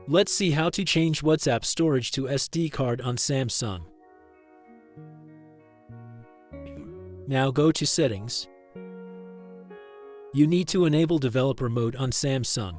Let's see how to change WhatsApp storage to SD card on Samsung. Now go to Settings. You need to enable developer mode on Samsung.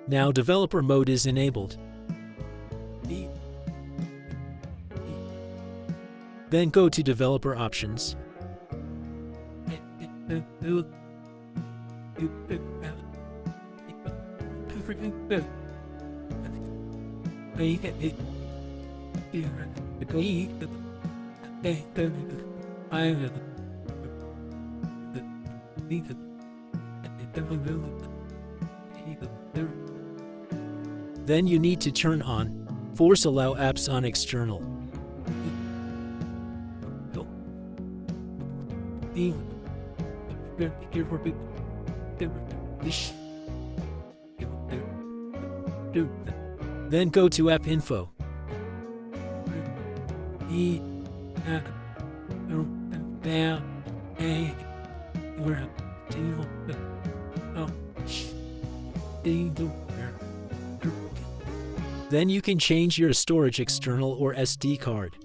Now developer mode is enabled. Then go to developer options. Then you need to turn on Force Allow Apps on External. Then go to App Info. Then you can change your storage external or SD card.